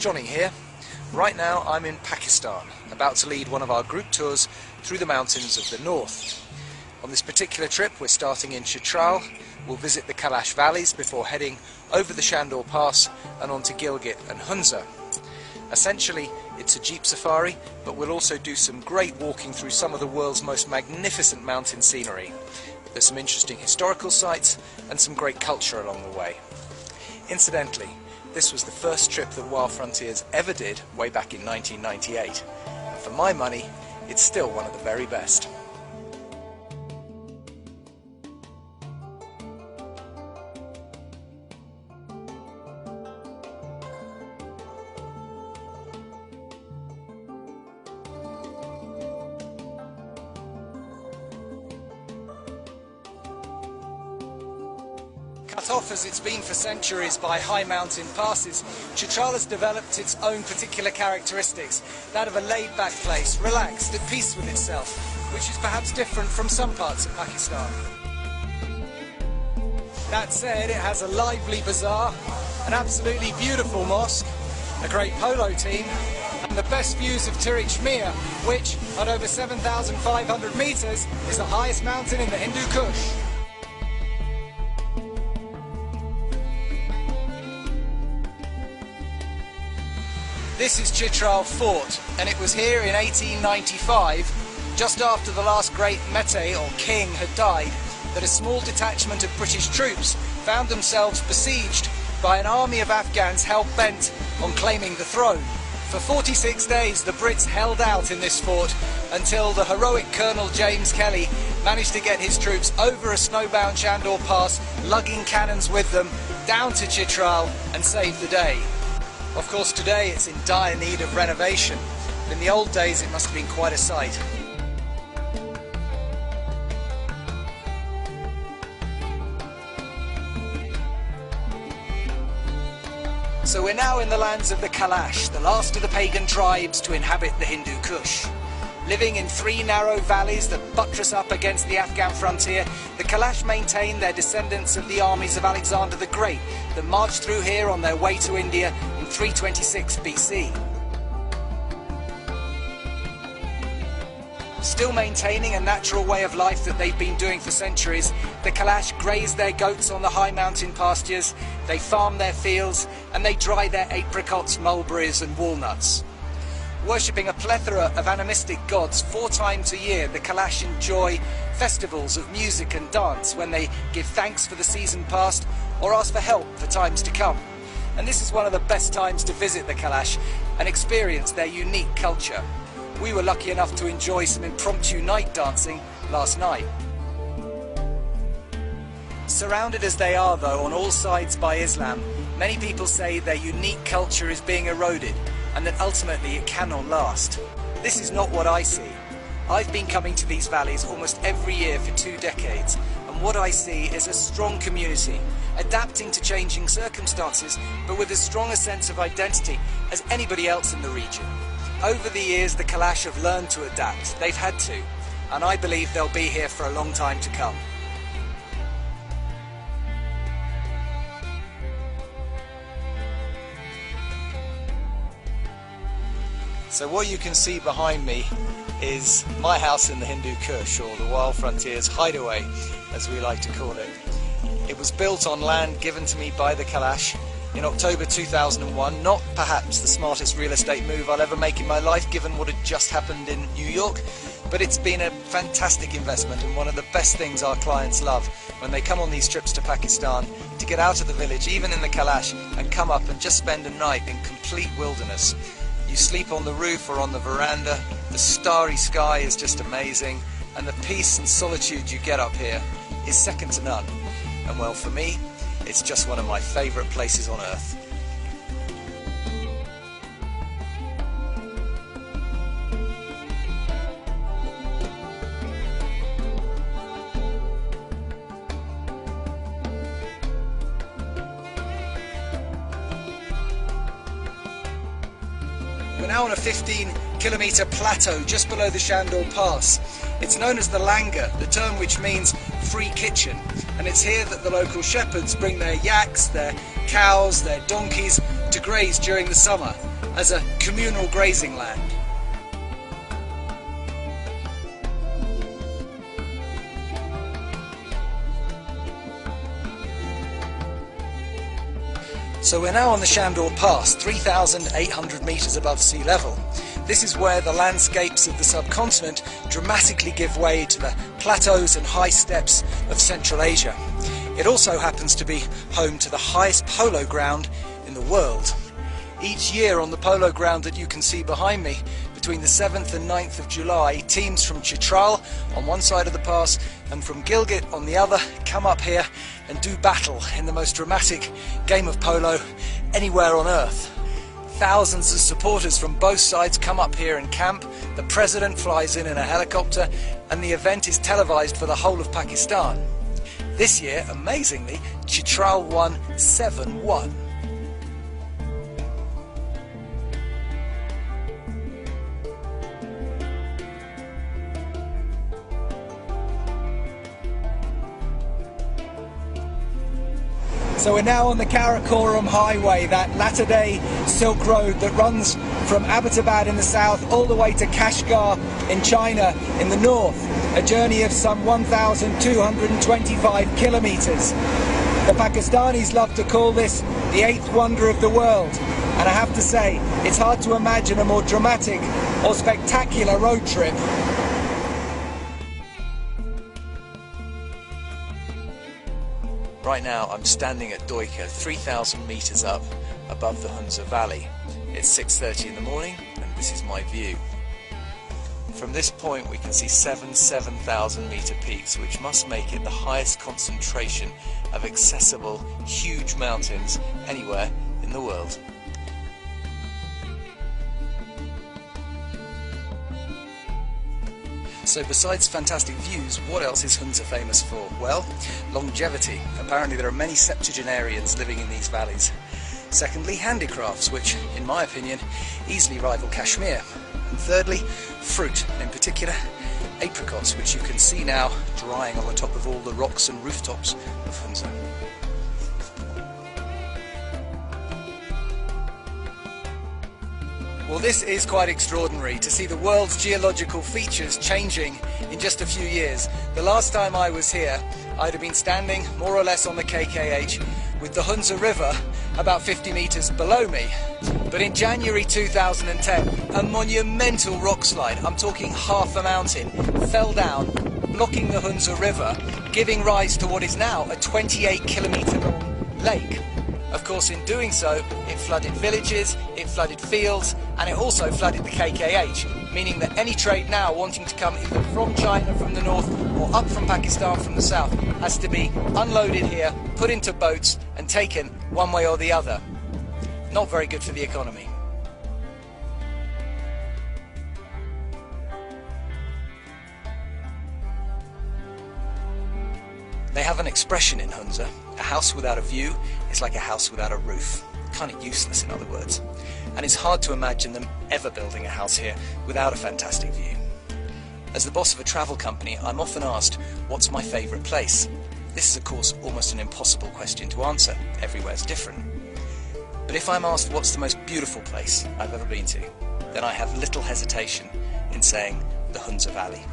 Jonny here. Right now I'm in Pakistan, about to lead one of our group tours through the mountains of the north. On this particular trip we're starting in Chitral. We'll visit the Kailash valleys before heading over the Shandor Pass and on to Gilgit and Hunza. Essentially it's a jeep safari, but we'll also do some great walking through some of the world's most magnificent mountain scenery. There's some interesting historical sites and some great culture along the way. Incidentally, this was the first trip that Wild Frontiers ever did way back in 1998. And for my money, it's still one of the very best. Cut off as it's been for centuries by high mountain passes, Chitral has developed its own particular characteristics, that of a laid-back place, relaxed, at peace with itself, which is perhaps different from some parts of Pakistan. That said, it has a lively bazaar, an absolutely beautiful mosque, a great polo team, and the best views of Tirich Mir, which, at over 7,500 metres, is the highest mountain in the Hindu Kush. This is Chitral Fort, and it was here in 1895, just after the last great Mete or king had died, that a small detachment of British troops found themselves besieged by an army of Afghans hell-bent on claiming the throne. For 46 days the Brits held out in this fort until the heroic Colonel James Kelly managed to get his troops over a snowbound Shandor Pass, lugging cannons with them, down to Chitral and save the day. Of course today it's in dire need of renovation, but in the old days it must have been quite a sight. So we're now in the lands of the Kailash, the last of the pagan tribes to inhabit the Hindu Kush. Living in three narrow valleys that buttress up against the Afghan frontier, the Kailash maintain their descendants of the armies of Alexander the Great that marched through here on their way to India in 326 BC. Still maintaining a natural way of life that they've been doing for centuries, the Kailash graze their goats on the high mountain pastures, they farm their fields, and they dry their apricots, mulberries and walnuts. Worshipping a plethora of animistic gods 4 times a year, the Kailash enjoy festivals of music and dance when they give thanks for the season past or ask for help for times to come. And this is one of the best times to visit the Kailash and experience their unique culture. We were lucky enough to enjoy some impromptu night dancing last night. Surrounded as they are though on all sides by Islam, many people say their unique culture is being eroded and that ultimately it cannot last. This is not what I see. I've been coming to these valleys almost every year for 2 decades, and what I see is a strong community, adapting to changing circumstances, but with as strong a sense of identity as anybody else in the region. Over the years the Kailash have learned to adapt, they've had to, and I believe they'll be here for a long time to come. So what you can see behind me is my house in the Hindu Kush, or the Wild Frontiers hideaway, as we like to call it. It was built on land given to me by the Kailash in October 2001, not perhaps the smartest real estate move I'll ever make in my life given what had just happened in New York, but it's been a fantastic investment and one of the best things our clients love when they come on these trips to Pakistan, to get out of the village, even in the Kailash, and come up and just spend a night in complete wilderness. You sleep on the roof or on the veranda, the starry sky is just amazing, and the peace and solitude you get up here is second to none. And well, for me, it's just one of my favourite places on earth. We're now on a 15-kilometre plateau just below the Shandor Pass. It's known as the Langar, the term which means free kitchen, and it's here that the local shepherds bring their yaks, their cows, their donkeys to graze during the summer as a communal grazing land. So we're now on the Shandor Pass, 3,800 metres above sea level. This is where the landscapes of the subcontinent dramatically give way to the plateaus and high steppes of Central Asia. It also happens to be home to the highest polo ground in the world. Each year on the polo ground that you can see behind me, between the 7th and 9th of July, teams from Chitral on one side of the pass and from Gilgit on the other come up here and do battle in the most dramatic game of polo anywhere on earth. Thousands of supporters from both sides come up here and camp. The president flies in a helicopter and the event is televised for the whole of Pakistan. This year, amazingly, Chitral won 7-1. So we're now on the Karakoram Highway, that latter-day Silk Road that runs from Abbottabad in the south all the way to Kashgar in China in the north. A journey of some 1,225 kilometres. The Pakistanis love to call this the eighth wonder of the world. And I have to say, it's hard to imagine a more dramatic or spectacular road trip. Right now I'm standing at Doika, 3,000 metres up above the Hunza Valley. It's 6:30 in the morning and this is my view. From this point we can see 7,000 metre peaks, which must make it the highest concentration of accessible huge mountains anywhere in the world. So besides fantastic views, what else is Hunza famous for? Well, longevity. Apparently there are many septuagenarians living in these valleys. Secondly, handicrafts, which, in my opinion, easily rival Kashmir. And thirdly, fruit, and in particular, apricots, which you can see now drying on the top of all the rocks and rooftops of Hunza. Well, this is quite extraordinary to see the world's geological features changing in just a few years. The last time I was here, I'd have been standing more or less on the KKH with the Hunza River about 50 metres below me. But in January 2010, a monumental rock slide, I'm talking half a mountain, fell down, blocking the Hunza River, giving rise to what is now a 28-kilometre long lake. Of course, in doing so, it flooded villages, it flooded fields, and it also flooded the KKH, meaning that any trade now wanting to come either from China from the north or up from Pakistan from the south has to be unloaded here, put into boats, and taken one way or the other. Not very good for the economy. They have an expression in Hunza: a house without a view is like a house without a roof. Kind of useless, in other words. And it's hard to imagine them ever building a house here without a fantastic view. As the boss of a travel company, I'm often asked, what's my favourite place? This is, of course, almost an impossible question to answer. Everywhere's different. But if I'm asked what's the most beautiful place I've ever been to, then I have little hesitation in saying the Hunza Valley.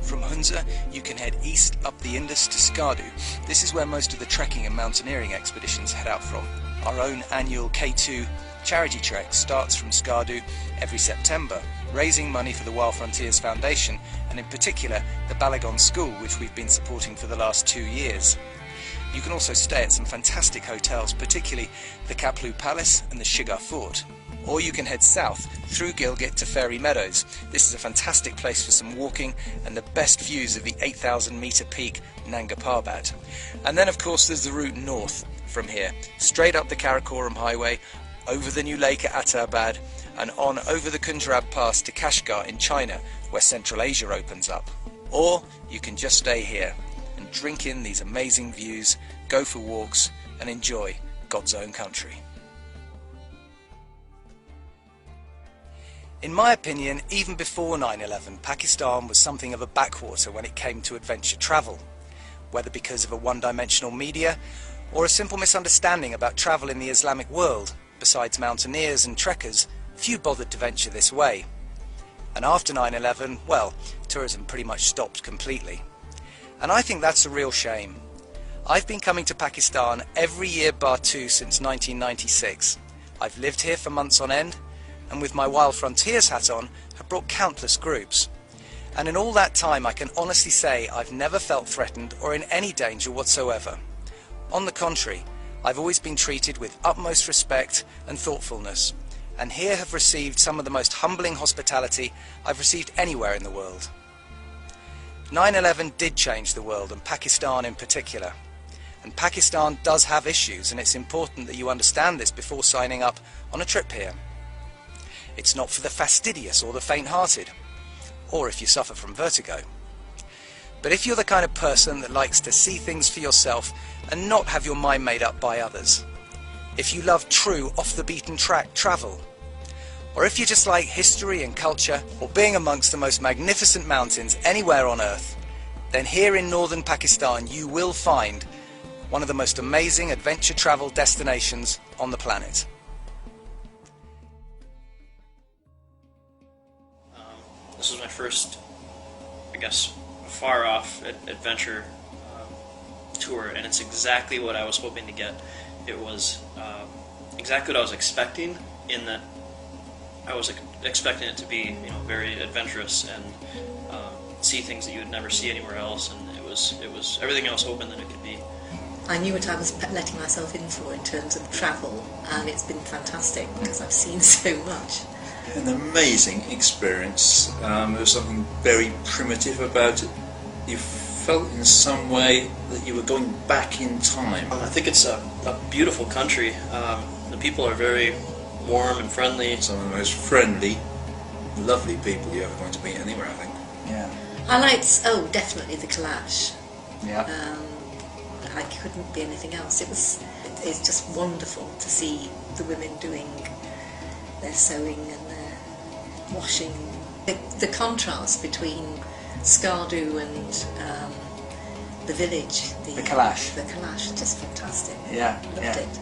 From Hunza, you can head east up the Indus to Skardu. This is where most of the trekking and mountaineering expeditions head out from. Our own annual K2 charity trek starts from Skardu every September, raising money for the Wild Frontiers Foundation, and in particular the Balagon School, which we've been supporting for the last 2 years. You can also stay at some fantastic hotels, particularly the Kaplu Palace and the Shigar Fort. Or you can head south through Gilgit to Fairy Meadows. This is a fantastic place for some walking and the best views of the 8,000 metre peak Nanga Parbat. And then of course there's the route north from here, straight up the Karakoram Highway, over the new lake at Abbottabad, and on over the Kunjarab Pass to Kashgar in China, where Central Asia opens up. Or you can just stay here and drink in these amazing views, go for walks and enjoy God's own country. In my opinion, even before 9/11, Pakistan was something of a backwater when it came to adventure travel. Whether because of a one-dimensional media or a simple misunderstanding about travel in the Islamic world, besides mountaineers and trekkers, few bothered to venture this way. And after 9/11, well, tourism pretty much stopped completely. And I think that's a real shame. I've been coming to Pakistan every year bar two since 1996. I've lived here for months on end, and with my Wild Frontiers hat on, have brought countless groups. And in all that time, I can honestly say I've never felt threatened or in any danger whatsoever. On the contrary, I've always been treated with utmost respect and thoughtfulness, and here have received some of the most humbling hospitality I've received anywhere in the world. 9/11 did change the world, and Pakistan in particular. And Pakistan does have issues, and it's important that you understand this before signing up on a trip here. It's not for the fastidious or the faint-hearted, or if you suffer from vertigo. But if you're the kind of person that likes to see things for yourself and not have your mind made up by others, if you love true off-the-beaten-track travel, or if you just like history and culture, or being amongst the most magnificent mountains anywhere on earth, then here in northern Pakistan you will find one of the most amazing adventure travel destinations on the planet. This was my first, I guess, far-off adventure tour, and it's exactly what I was hoping to get. It was exactly what I was expecting, in that I was expecting it to be, very adventurous and see things that you would never see anywhere else, and it was everything I was hoping that it could be. I knew what I was letting myself in for in terms of travel, and it's been fantastic because I've seen so much. An amazing experience. There was something very primitive about it. You felt in some way that you were going back in time. I think it's a beautiful country. The people are very warm and friendly. Some of the most friendly, lovely people you're ever going to meet anywhere, I think. Yeah. I liked, definitely the Kalash. Yeah. I couldn't be anything else. It's just wonderful to see the women doing their sewing and their washing. The contrast between Skardu and the village, The Kalash. the Kalash, just fantastic. Yeah, Loved yeah. it.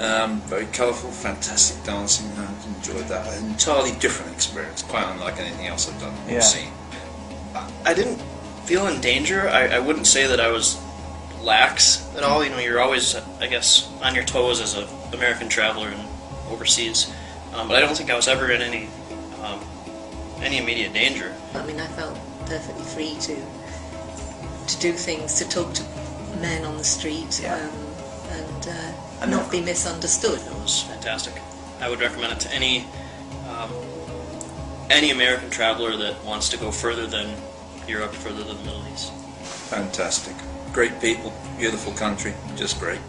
Yeah. Very colourful, fantastic dancing. I enjoyed that. An entirely different experience, quite unlike anything else I've done or seen. I didn't feel in danger. I wouldn't say that I was lax at all. You're always, I guess, on your toes as an American traveler and overseas. But I don't think I was ever in any immediate danger. I mean, I felt perfectly free to do things, to talk to men on the street, and not be misunderstood. It was fantastic. I would recommend it to any American traveler that wants to go further than Europe, further than the Middle East. Fantastic. Great people, beautiful country, just great.